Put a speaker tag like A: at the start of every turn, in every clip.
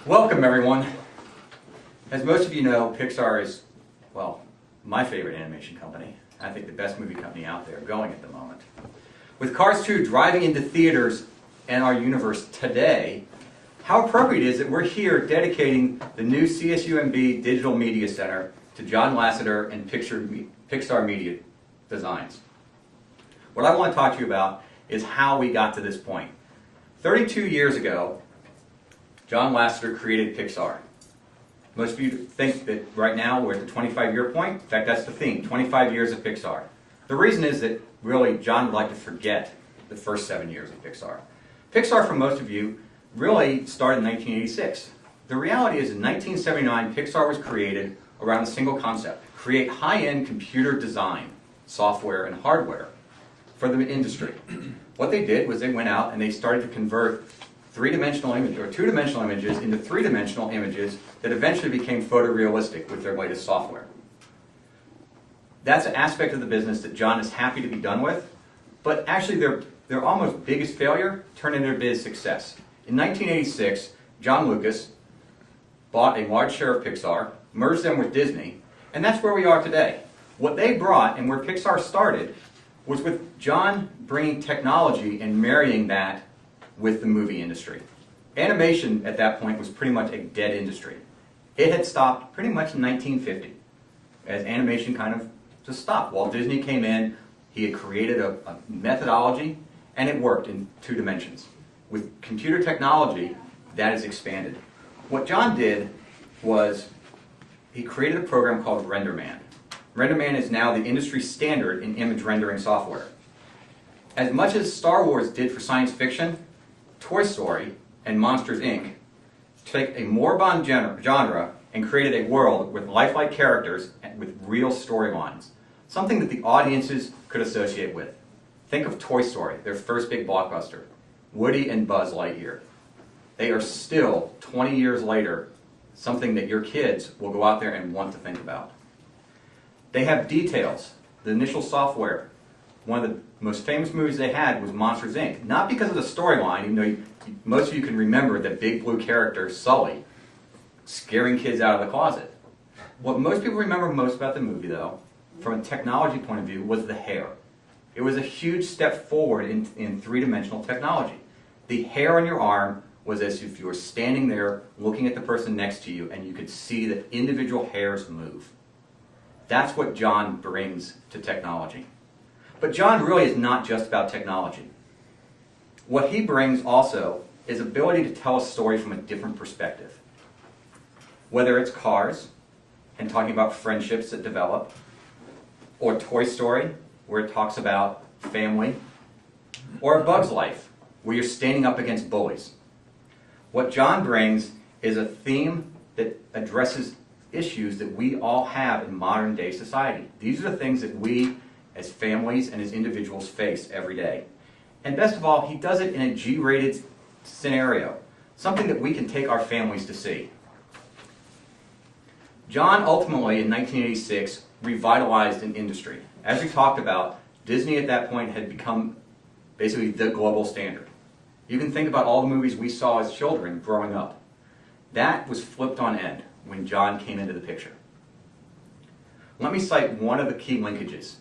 A: Welcome, everyone. As most of you know, Pixar is, well, my favorite animation company. I think the best movie company out there going at the moment. With Cars 2 driving into theaters and our universe today, how appropriate it is that we're here dedicating the new CSUMB Digital Media Center to John Lasseter and Pixar Media Designs. What I want to talk to you about is how we got to this point. 32 years ago, John Lasseter created Pixar. Most of you think that right now we're at the 25-year point. In fact, that's the theme, 25 years of Pixar. The reason is that really John would like to forget the first 7 years of Pixar. Pixar, for most of you, really started in 1986. The reality is in 1979, Pixar was created around a single concept: create high-end computer design, software and hardware for the industry. What they did was they went out and they started to convert three-dimensional images or two-dimensional images into three-dimensional images that eventually became photorealistic with their latest software. That's an aspect of the business that John is happy to be done with, but actually their almost biggest failure turned into a big success. In 1986, John Lucas bought a large share of Pixar, merged them with Disney, and that's where we are today. What they brought and where Pixar started was with John bringing technology and marrying that with the movie industry. Animation at that point was pretty much a dead industry. It had stopped pretty much in 1950 as animation kind of just stopped. Walt Disney came in, he had created a methodology, and it worked in two dimensions. With computer technology, that has expanded. What John did was he created a program called RenderMan. RenderMan is now the industry standard in image rendering software. As much as Star Wars did for science fiction, Toy Story and Monsters, Inc. took a moribund genre and created a world with lifelike characters and with real storylines, something that the audiences could associate with. Think of Toy Story, their first big blockbuster, Woody and Buzz Lightyear. They are still, 20 years later, something that your kids will go out there and want to think about. They have details, the initial software. One of the most famous movies they had was Monsters, Inc. Not because of the storyline, even though most of you can remember the big blue character, Sully, scaring kids out of the closet. What most people remember most about the movie, though, from a technology point of view, was the hair. It was a huge step forward in three-dimensional technology. The hair on your arm was as if you were standing there looking at the person next to you and you could see the individual hairs move. That's what John brings to technology. But John really is not just about technology. What he brings also is ability to tell a story from a different perspective. Whether it's Cars, and talking about friendships that develop, or Toy Story, where it talks about family, or A Bug's Life, where you're standing up against bullies. What John brings is a theme that addresses issues that we all have in modern day society. These are the things that we as families and as individuals face every day. And best of all, he does it in a G-rated scenario, something that we can take our families to see. John ultimately, in 1986, revitalized an industry. As we talked about, Disney at that point had become basically the global standard. You can think about all the movies we saw as children growing up. That was flipped on end when John came into the picture. Let me cite one of the key linkages.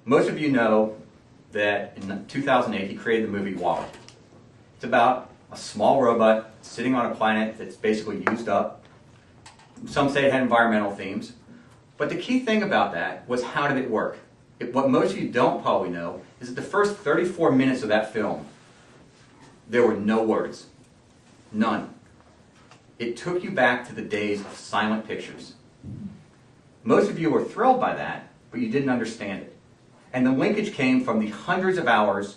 A: Most of you know that in 2008 he created the movie WALL-E. It's about a small robot sitting on a planet that's basically used up. Some say it had environmental themes. But the key thing about that was, how did it work? What most of you don't probably know is that the first 34 minutes of that film, there were no words. None. It took you back to the days of silent pictures. Most of you were thrilled by that, but you didn't understand it. And the linkage came from the hundreds of hours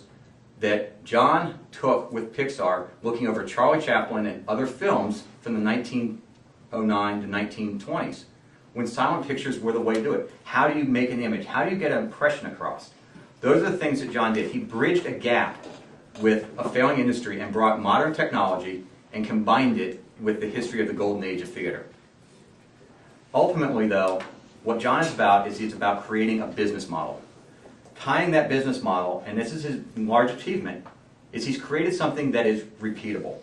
A: that John took with Pixar looking over Charlie Chaplin and other films from the 1909 to 1920s, when silent pictures were the way to do it. How do you make an image? How do you get an impression across? Those are the things that John did. He bridged a gap with a failing industry and brought modern technology and combined it with the history of the golden age of theater. Ultimately, though, what John is about is he's about creating a business model. Tying that business model, and this is his large achievement, is he's created something that is repeatable.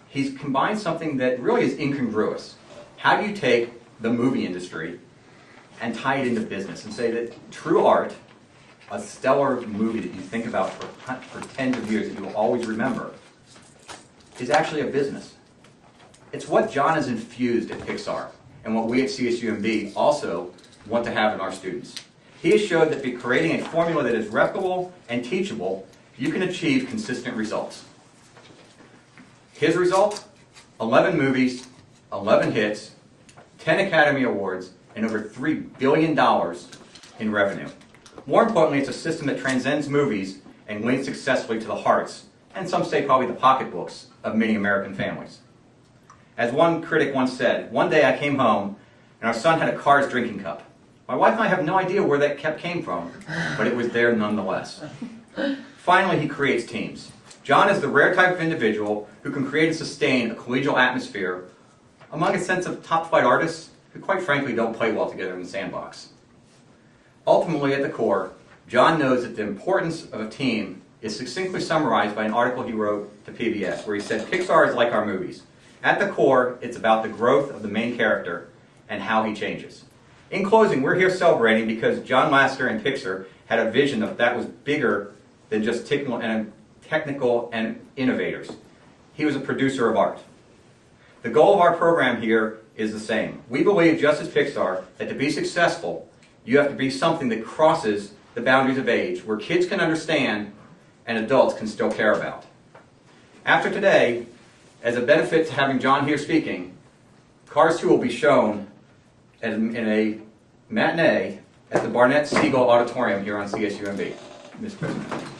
A: he's combined something that really is incongruous. How do you take the movie industry and tie it into business and say that true art, a stellar movie that you think about for tens of years that you will always remember, is actually a business? It's what John has infused at Pixar and what we at CSUMB also want to have in our students. He has showed that by creating a formula that is replicable and teachable, you can achieve consistent results. His result? 11 movies, 11 hits, 10 Academy Awards, and over $3 billion in revenue. More importantly, it's a system that transcends movies and links successfully to the hearts, and some say probably the pocketbooks, of many American families. As one critic once said, one day I came home and our son had a Cars drinking cup. My wife and I have no idea where that cup came from, but it was there nonetheless. Finally, he creates teams. John is the rare type of individual who can create and sustain a collegial atmosphere among a sense of top-flight artists who quite frankly don't play well together in the sandbox. Ultimately, at the core, John knows that the importance of a team is succinctly summarized by an article he wrote to PBS, where he said, Pixar is like our movies. At the core, it's about the growth of the main character and how he changes. In closing, we're here celebrating because John Lasseter and Pixar had a vision that was bigger than just technical and innovators. He was a producer of art. The goal of our program here is the same. We believe, just as Pixar, that to be successful, you have to be something that crosses the boundaries of age, where kids can understand and adults can still care about. After today, as a benefit to having John here speaking, Cars 2 will be shown in a matinee at the Barnett Siegel Auditorium here on CSUMB. Mr. President.